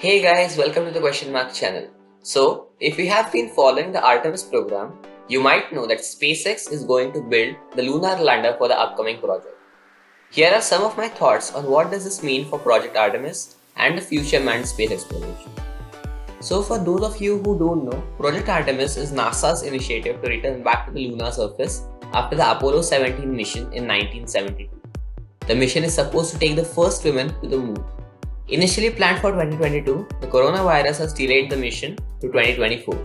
Hey guys, welcome to the Question Mark channel. So, if you have been following the Artemis program, you might know that SpaceX is going to build the lunar lander for the upcoming project. Here are some of my thoughts on what does this mean for Project Artemis and the future manned space exploration. So, for those of you who don't know, Project Artemis is NASA's initiative to return back to the lunar surface after the Apollo 17 mission in 1972. The mission is supposed to take the first women to the moon. Initially planned for 2022, the coronavirus has delayed the mission to 2024.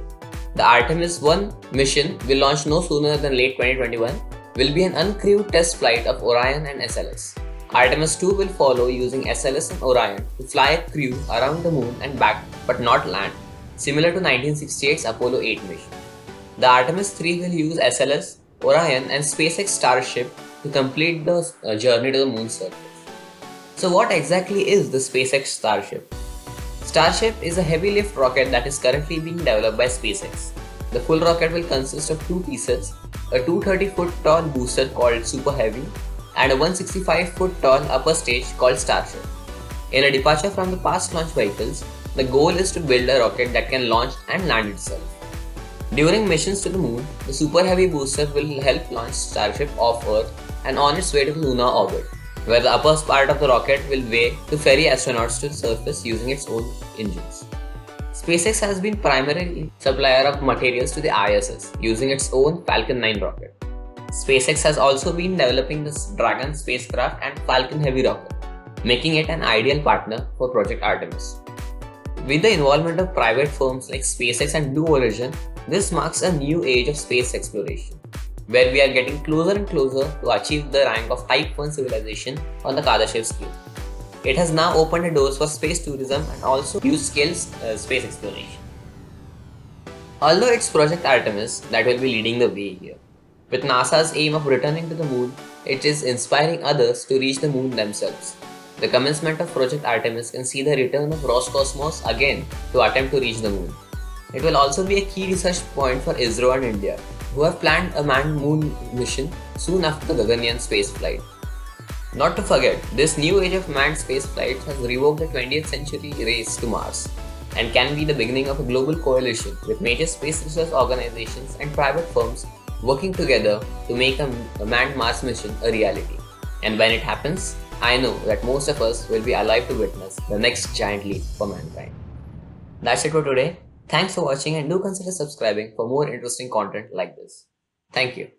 The Artemis 1 mission will launch no sooner than late 2021, will be an uncrewed test flight of Orion and SLS. Artemis 2 will follow using SLS and Orion to fly a crew around the moon and back but not land, similar to 1968's Apollo 8 mission. The Artemis 3 will use SLS, Orion and SpaceX Starship to complete the journey to the moon's surface. So what exactly is the SpaceX Starship? Starship is a heavy lift rocket that is currently being developed by SpaceX. The full rocket will consist of two pieces, a 230-foot tall booster called Super Heavy and a 165-foot tall upper stage called Starship. In a departure from the past launch vehicles, the goal is to build a rocket that can launch and land itself. During missions to the moon, the Super Heavy booster will help launch Starship off Earth and on its way to the lunar orbit, where the upper part of the rocket will weigh to ferry astronauts to the surface using its own engines. SpaceX has been primarily supplier of materials to the ISS using its own Falcon 9 rocket. SpaceX has also been developing the Dragon spacecraft and Falcon Heavy rocket, making it an ideal partner for Project Artemis. With the involvement of private firms like SpaceX and Blue Origin, this marks a new age of space exploration, where we are getting closer and closer to achieve the rank of Type 1 civilization on the Kardashev scale. It has now opened the doors for space tourism and also huge-scale space exploration. Although it's Project Artemis that will be leading the way here, with NASA's aim of returning to the moon, it is inspiring others to reach the moon themselves. The commencement of Project Artemis can see the return of Roscosmos again to attempt to reach the moon. It will also be a key research point for ISRO and India, who have planned a manned moon mission soon after the Gaganyaan space flight. Not to forget, this new age of manned space flights has revoked the 20th century race to Mars and can be the beginning of a global coalition with major space research organizations and private firms working together to make a manned Mars mission a reality. And when it happens, I know that most of us will be alive to witness the next giant leap for mankind. That's it for today. Thanks for watching and do consider subscribing for more interesting content like this. Thank you.